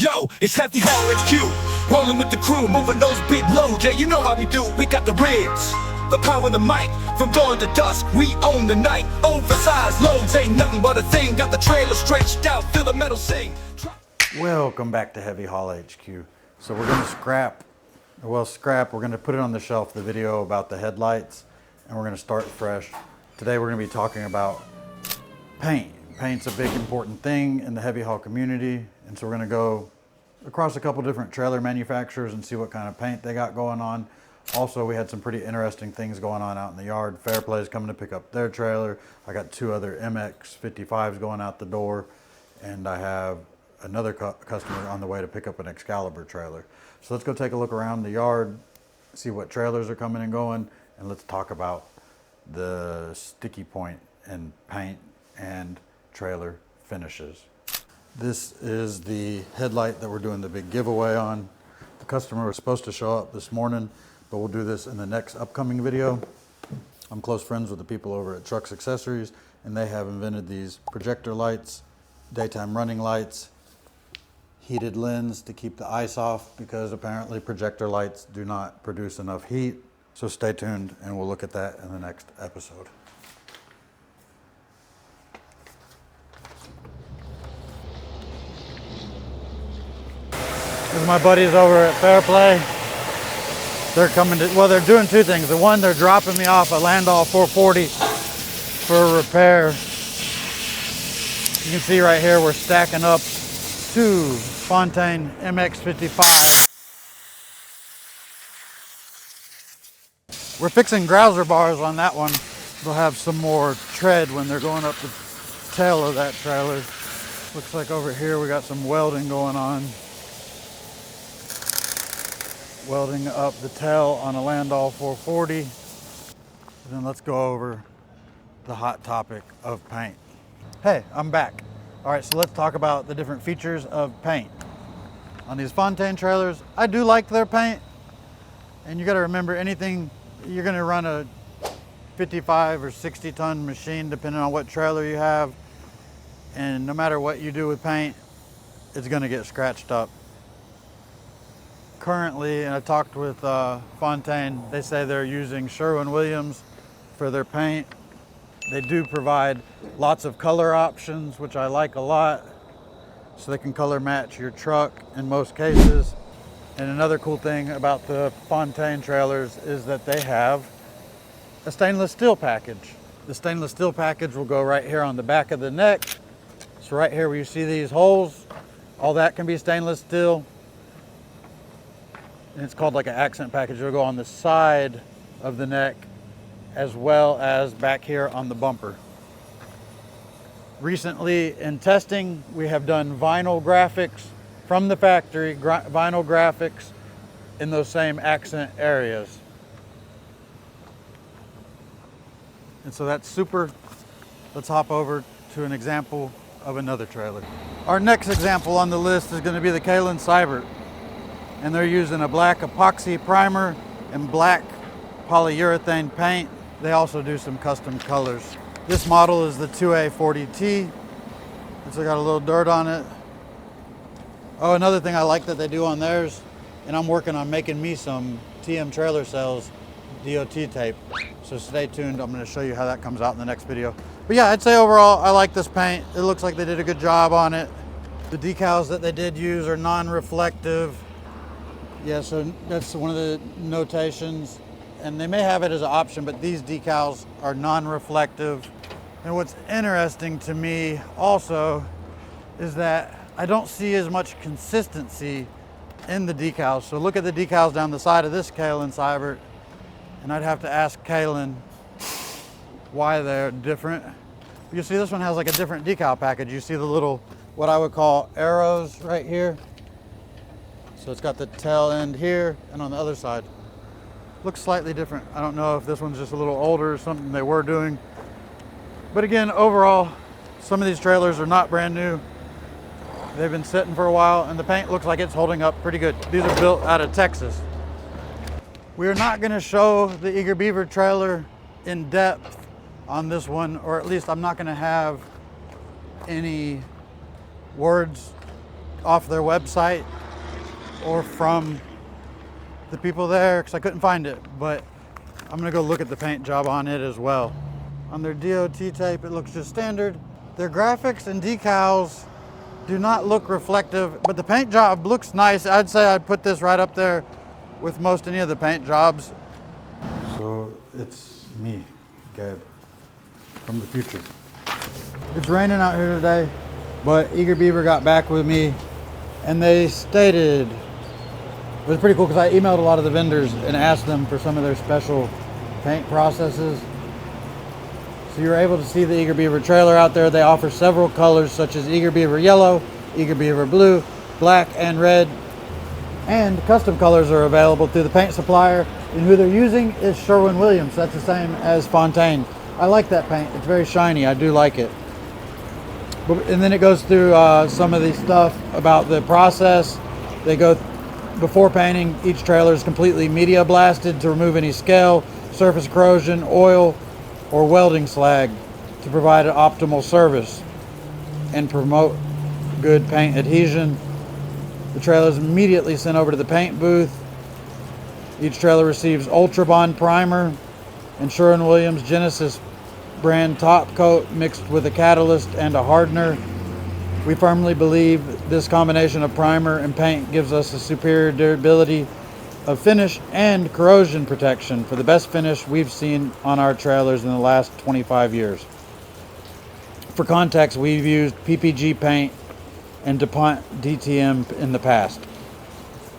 Yo, it's Heavy Haul HQ, rolling with the crew, moving those big loads. Yeah, you know how we do. We got the ribs, the power of the mic. From dawn to dusk, we own the night. Oversized loads ain't nothing but a thing. Got the trailer stretched out, feel the metal sing. Welcome back to Heavy Haul HQ. So we're going to scrap. We're going to put it on the shelf, the video about the headlights, and we're going to start fresh. Today we're going to be talking about paint. Paint's a big important thing in the heavy haul community, and so we're going to go across a couple different trailer manufacturers and see what kind of paint they got going on. Also, we had some pretty interesting things going on out in the yard. Fairplay's coming to pick up their trailer. I got two other MX-55s going out the door, and I have another customer on the way to pick up an Excalibur trailer. So let's go take a look around the yard, see what trailers are coming and going, and let's talk about the sticky point in paint and trailer finishes. This is the headlight that we're doing the big giveaway on. The customer was supposed to show up this morning, but we'll do this in the next upcoming video. I'm close friends with the people over at Trucks Accessories, and they have invented these projector lights, daytime running lights, heated lens to keep the ice off, because apparently projector lights do not produce enough heat. So stay tuned and we'll look at that in the next episode. This is my buddies over at Fairplay. They're coming to, well, they're doing two things. The one, they're dropping me off a Landoll 440 for a repair. You can see right here, we're stacking up two Fontaine MX-55. We're fixing grouser bars on that one. They'll have some more tread when they're going up the tail of that trailer. Looks like over here we got some welding going on. Welding up the tail on a Landoll 440. And then let's go over the hot topic of paint. Hey, I'm back. All right, so let's talk about the different features of paint. On these Fontaine trailers, I do like their paint. And you gotta remember, anything, you're gonna run a 55 or 60 ton machine depending on what trailer you have. And no matter what you do with paint, it's gonna get scratched up. Currently, and I talked with Fontaine, they say they're using Sherwin-Williams for their paint. They do provide lots of color options, which I like a lot, so they can color match your truck in most cases. And another cool thing about the Fontaine trailers is that they have a stainless steel package. The stainless steel package will go right here on the back of the neck. So right here where you see these holes, all that can be stainless steel. And it's called like an accent package. It'll go on the side of the neck as well as back here on the bumper. Recently in testing, we have done vinyl graphics from the factory, vinyl graphics in those same accent areas. And so that's super. Let's hop over to an example of another trailer. Our next example on the list is going to be the Kalyn Siebert. And they're using a black epoxy primer and black polyurethane paint. They also do some custom colors. This model is the 2A40T. It's got a little dirt on it. Oh, another thing I like that they do on theirs, and I'm working on making me some TM Trailer Sales DOT tape. So stay tuned, I'm gonna show you how that comes out in the next video. But yeah, I'd say overall, I like this paint. It looks like they did a good job on it. The decals that they did use are non-reflective. Yeah, so that's one of the notations. And they may have it as an option, but these decals are non-reflective. And what's interesting to me also is that I don't see as much consistency in the decals. So look at the decals down the side of this Kalyn Siebert, and I'd have to ask Kalyn why they're different. You see this one has like a different decal package. You see the little, what I would call arrows right here. So it's got the tail end here and on the other side. Looks slightly different. I don't know if this one's just a little older or something they were doing. But again, overall, some of these trailers are not brand new. They've been sitting for a while and the paint looks like it's holding up pretty good. These are built out of Texas. We're not gonna show the Beaver trailer in depth on this one, or at least I'm not gonna have any words off their website or from the people there because I couldn't find it, but I'm gonna go look at the paint job on it as well. On their DOT tape, it looks just standard. Their graphics and decals do not look reflective, but the paint job looks nice. I'd say I'd put this right up there with most any of the paint jobs. So it's me, Gabe, from the future. It's raining out here today, but Eager Beaver got back with me and they stated, it was pretty cool because I emailed a lot of the vendors and asked them for some of their special paint processes. So you're able to see the Eager Beaver trailer out there. They offer several colors such as Eager Beaver yellow, Eager Beaver blue, black, and red. And custom colors are available through the paint supplier. And who they're using is Sherwin-Williams. That's the same as Fontaine. I like that paint. It's very shiny. I do like it. And then it goes through some of the stuff about the process. They go before painting. Each trailer is completely media blasted to remove any scale, surface corrosion, oil, or welding slag to provide an optimal service and promote good paint adhesion. The trailer is immediately sent over to the paint booth. Each trailer receives Ultra Bond primer and Sherwin-Williams Genesis brand top coat mixed with a catalyst and a hardener. We firmly believe this combination of primer and paint gives us a superior durability of finish and corrosion protection for the best finish we've seen on our trailers in the last 25 years. For context, we've used PPG paint and DuPont DTM in the past.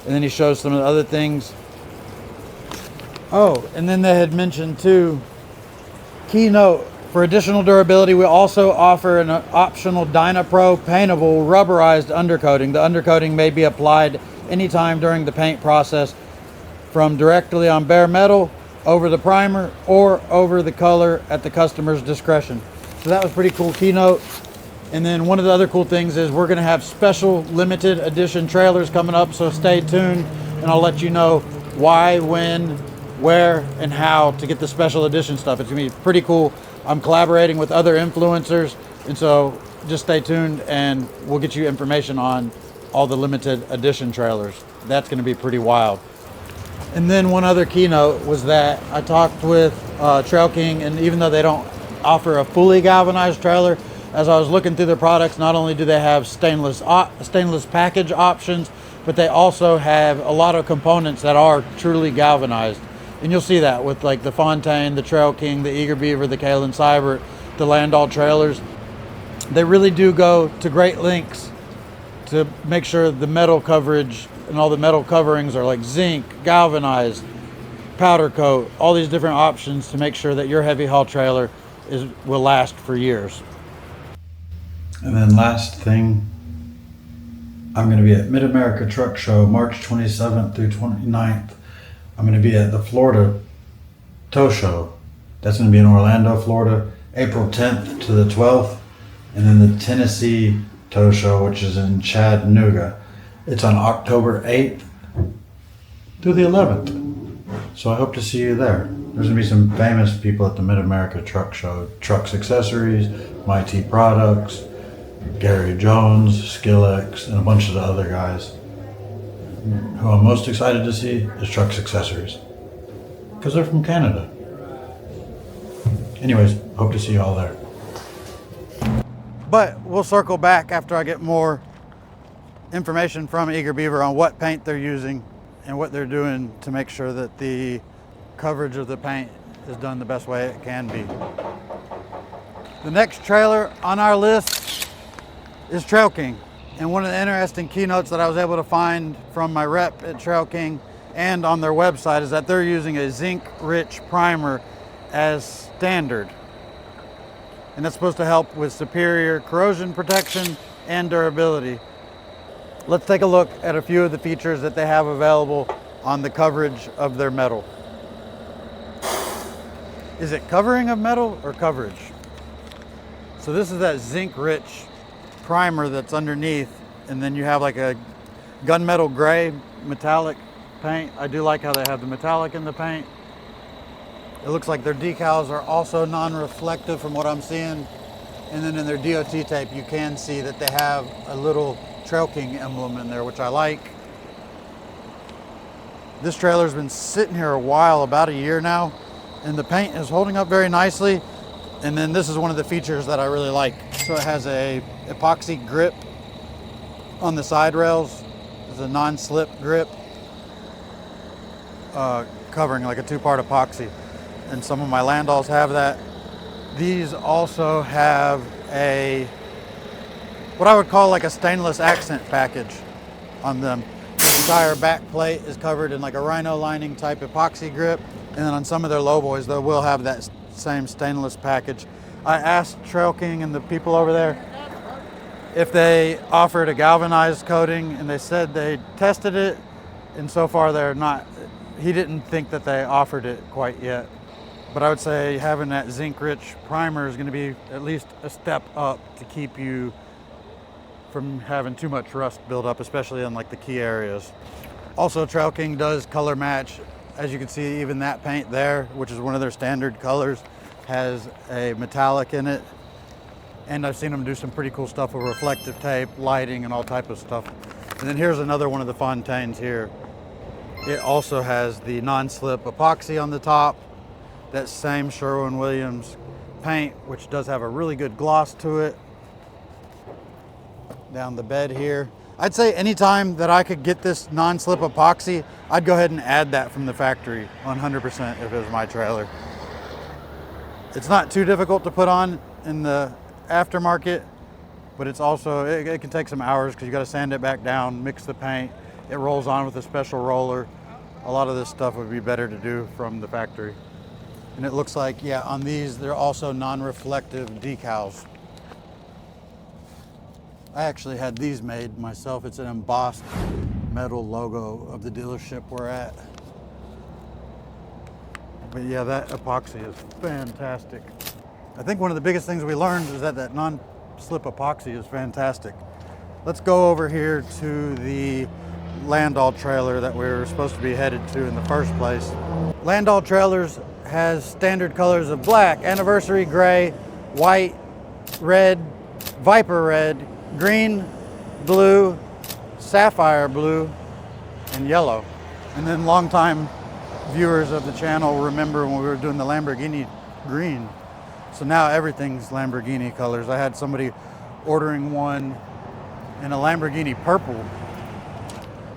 And then he shows some of the other things. Oh, and then they had mentioned too, keynote, for additional durability, we also offer an optional DynaPro paintable rubberized undercoating. The undercoating may be applied anytime during the paint process, from directly on bare metal, over the primer, or over the color at the customer's discretion. So that was pretty cool keynote. And then one of the other cool things is we're gonna have special limited edition trailers coming up, so stay tuned and I'll let you know why, when, where, and how to get the special edition stuff. It's gonna be pretty cool. I'm collaborating with other influencers, and so just stay tuned and we'll get you information on all the limited edition trailers. That's gonna be pretty wild. And then one other keynote was that I talked with Trail King, and even though they don't offer a fully galvanized trailer, as I was looking through their products, not only do they have stainless package options, but they also have a lot of components that are truly galvanized. And you'll see that with like the Fontaine, the Trail King, the Eager Beaver, the Kalyn Siebert, the Landoll trailers. They really do go to great lengths to make sure the metal coverage and all the metal coverings are like zinc, galvanized, powder coat, all these different options to make sure that your heavy haul trailer will last for years. And then last thing, I'm going to be at Mid-America Truck Show March 27th through 29th. I'm going to be at the Florida Tow Show. That's going to be in Orlando, Florida, April 10th to the 12th. And then the Tennessee Tow Show, which is in Chattanooga. It's on October 8th through the 11th. So I hope to see you there. There's going to be some famous people at the Mid-America Truck Show. Trucks Accessories, Mighty Products, Gary Jones, Skillex, and a bunch of the other guys. Who I'm most excited to see is Trucks Accessories, because they're from Canada. Anyways, hope to see you all there. But we'll circle back after I get more information from Eager Beaver on what paint they're using and what they're doing to make sure that the coverage of the paint is done the best way it can be. The next trailer on our list is Trail King. And one of the interesting keynotes that I was able to find from my rep at Trail King and on their website is that they're using a zinc-rich primer as standard. And that's supposed to help with superior corrosion protection and durability. Let's take a look at a few of the features that they have available on the coverage of their metal. Is it covering of metal or coverage? So this is that zinc-rich primer that's underneath, and then you have like a gunmetal gray metallic paint. I do like how they have the metallic in the paint. It looks like their decals are also non-reflective from what I'm seeing. And then in their DOT tape, you can see that they have a little Trail King emblem in there, which I like. This trailer's been sitting here a while, about a year now, and the paint is holding up very nicely. And then this is one of the features that I really like. So it has a epoxy grip on the side rails. It's a non-slip grip, covering like a 2-part epoxy. And some of my Landolls have that. These also have what I would call like a stainless accent package on them. The entire back plate is covered in like a rhino lining type epoxy grip. And then on some of their lowboys, they will have that same stainless package. I asked Trail King and the people over there if they offered a galvanized coating, and they said they tested it, and so far they're not. He didn't think that they offered it quite yet. But I would say having that zinc-rich primer is going to be at least a step up to keep you from having too much rust build up, especially in like the key areas. Also, Trail King does color match. As you can see, even that paint there, which is one of their standard colors, has a metallic in it. And I've seen them do some pretty cool stuff with reflective tape, lighting, and all type of stuff. And then here's another one of the Fontaines here. It also has the non-slip epoxy on the top, that same Sherwin-Williams paint, which does have a really good gloss to it. Down the bed here. I'd say anytime that I could get this non-slip epoxy, I'd go ahead and add that from the factory 100% if it was my trailer. It's not too difficult to put on in the aftermarket, but it's also, it can take some hours because you got to sand it back down, mix the paint. It rolls on with a special roller. A lot of this stuff would be better to do from the factory. And it looks like, yeah, on these, they're also non-reflective decals. I actually had these made myself. It's an embossed metal logo of the dealership we're at. But yeah, that epoxy is fantastic. I think one of the biggest things we learned is that non-slip epoxy is fantastic. Let's go over here to the Landoll trailer that we were supposed to be headed to in the first place. Landoll Trailers has standard colors of black, anniversary gray, white, red, viper red, green, blue, sapphire blue, and yellow. And then longtime viewers of the channel remember when we were doing the Lamborghini green. So now everything's Lamborghini colors. I had somebody ordering one in a Lamborghini purple.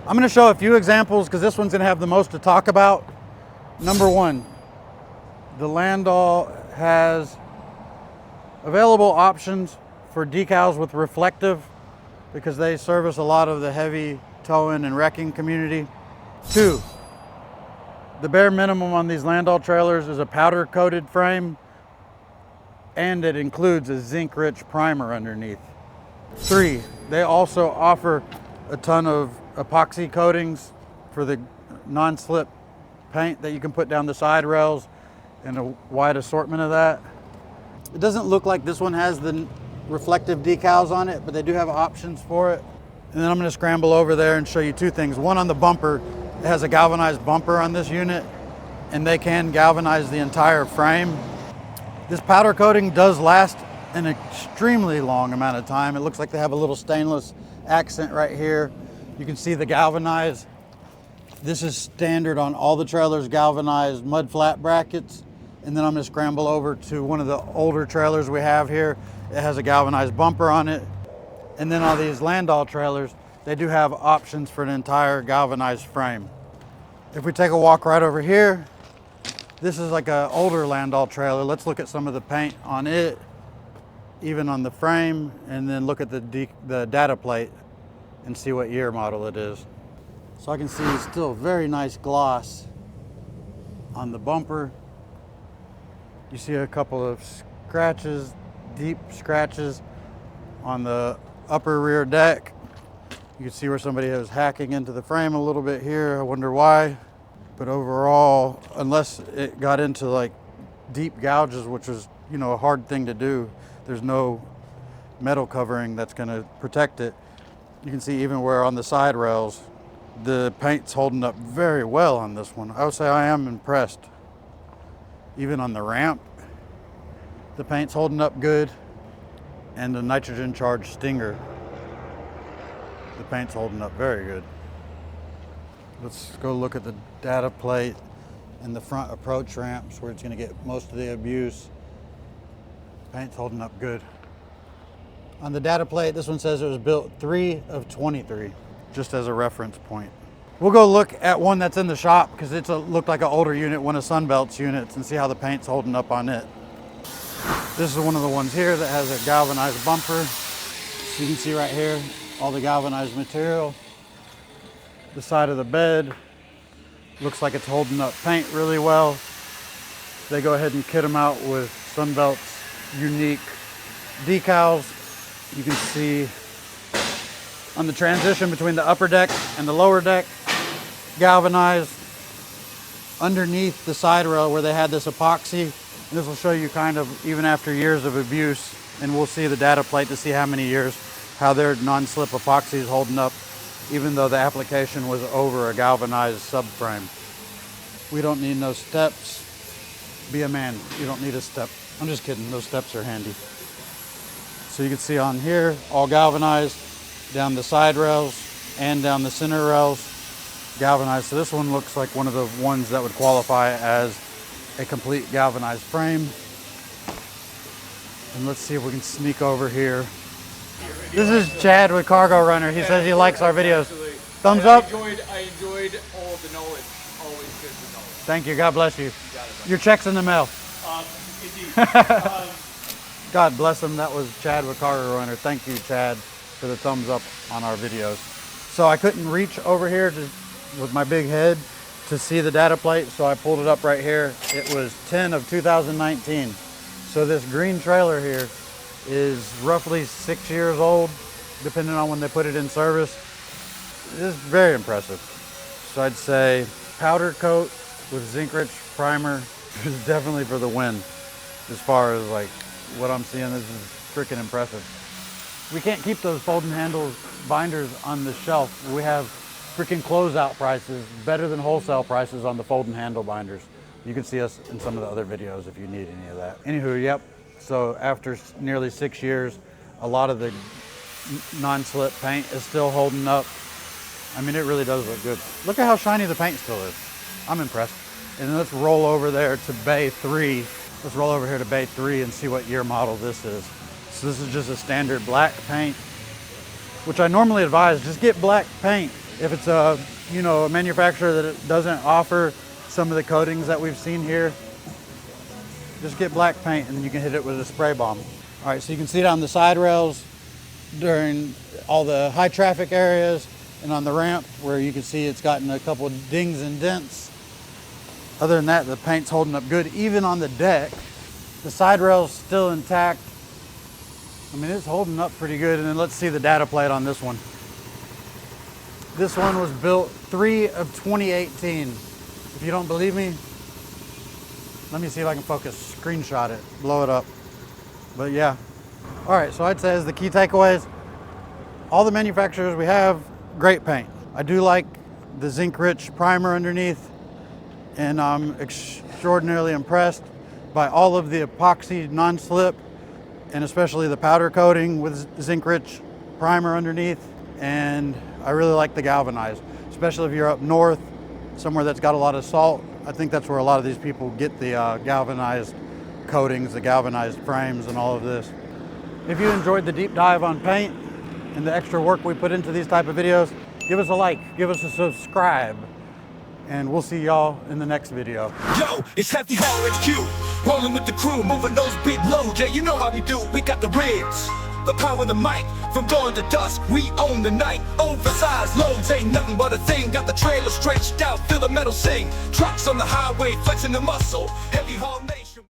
I'm going to show a few examples because this one's going to have the most to talk about. Number one, the Landoll has available options for decals with reflective because they service a lot of the heavy towing and wrecking community. Two, the bare minimum on these Landoll trailers is a powder coated frame, and it includes a zinc rich primer underneath. Three, they also offer a ton of epoxy coatings for the non-slip paint that you can put down the side rails, and a wide assortment of that. It doesn't look like this one has the reflective decals on it, but they do have options for it. And then I'm going to scramble over there and show you two things. One, on the bumper, it has a galvanized bumper on this unit, and they can galvanize the entire frame. This powder coating does last an extremely long amount of time. It looks like they have a little stainless accent right here. You can see the galvanized. This is standard on all the trailers, galvanized mud flat brackets. And then I'm going to scramble over to one of the older trailers we have here. It has a galvanized bumper on it. And then on these Landoll trailers, they do have options for an entire galvanized frame. If we take a walk right over here, this is like an older Landoll trailer. Let's look at some of the paint on it, even on the frame, and then look at the data plate and see what year model it is. So I can see still very nice gloss on the bumper. You see a couple of scratches, deep scratches on the upper rear deck. You can see where somebody was hacking into the frame a little bit here. I wonder why. But overall, unless it got into like deep gouges, which was, you know, a hard thing to do, there's no metal covering that's gonna protect it. You can see even where on the side rails, the paint's holding up very well on this one. I would say I am impressed. Even on the ramp, the paint's holding up good, and the nitrogen charged stinger. paint's holding up very good. Let's go look at the data plate and the front approach ramps where it's going to get most of the abuse. Paint's holding up good. On the data plate, this one says it was built 3 of 23, just as a reference point. We'll go look at one that's in the shop because it looked like an older unit, one of Sunbelt's units, and see how the paint's holding up on it. This is one of the ones here that has a galvanized bumper. So you can see right here, all the galvanized material. The side of the bed looks like it's holding up paint really well. They go ahead and kit them out with Sunbelt's unique decals. You can see on the transition between the upper deck and the lower deck, galvanized. Underneath the side rail where they had this epoxy, and this will show you kind of even after years of abuse, and we'll see the data plate to see how many years, how their non-slip epoxy is holding up, even though the application was over a galvanized subframe. We don't need no steps. Be a man, you don't need a step. I'm just kidding, those steps are handy. So you can see on here, all galvanized, down the side rails and down the center rails, galvanized. So this one looks like one of the ones that would qualify as a complete galvanized frame. And let's see if we can sneak over here. This is Chad with Cargo Runner. He says he likes our videos. Absolutely. Thumbs up. I enjoyed all of the knowledge. Always good to know. Thank you. God bless you. You got it, buddy. Your check's in the mail. Indeed. God bless him. That was Chad with Cargo Runner. Thank you, Chad, for the thumbs up on our videos. So I couldn't reach over here with my big head to see the data plate, so I pulled it up right here. It was 10 of 2019. So this green trailer here is roughly 6 years old, depending on when they put it in service. It's very impressive. So I'd say powder coat with zinc-rich primer is definitely for the win. As far as like what I'm seeing, this is freaking impressive. We can't keep those folding handle binders on the shelf. We have freaking closeout prices, better than wholesale prices on the folding handle binders. You can see us in some of the other videos if you need any of that. Anywho, yep. So after nearly 6 years, a lot of the non-slip paint is still holding up. I mean, it really does look good. Look at how shiny the paint still is. I'm impressed. And then let's roll over there to Bay 3. Let's roll over here to Bay 3 and see what year model this is. So this is just a standard black paint, which I normally advise, just get black paint. If it's a manufacturer that doesn't offer some of the coatings that we've seen here, just get black paint and then you can hit it with a spray bomb. All right, so you can see down the side rails during all the high traffic areas and on the ramp where you can see it's gotten a couple of dings and dents. Other than that, the paint's holding up good. Even on the deck, the side rail's still intact. I mean, it's holding up pretty good. And then let's see the data plate on this one. This one was built 3 of 2018. If you don't believe me, let me see if I can focus, screenshot it, blow it up. But yeah. All right, so I'd say as the key takeaways, all the manufacturers we have, great paint. I do like the zinc-rich primer underneath, and I'm extraordinarily impressed by all of the epoxy non-slip, and especially the powder coating with zinc-rich primer underneath. And I really like the galvanized, especially if you're up north, somewhere that's got a lot of salt. I think that's where a lot of these people get the galvanized coatings, the galvanized frames and all of this. If you enjoyed the deep dive on paint and the extra work we put into these type of videos, give us a like, give us a subscribe, and we'll see y'all in the next video. Yo, it's Hefty Haul HQ, rolling with the crew, moving those big loads. Yeah, you know how we do, we got the ribs, the power and the mic, from dawn to dusk, we own the night. Oversized loads ain't nothing but a thing, got the trailer stretched out, feel the metal sing. Trucks on the highway, flexing the muscle, Heavy Haul Nation.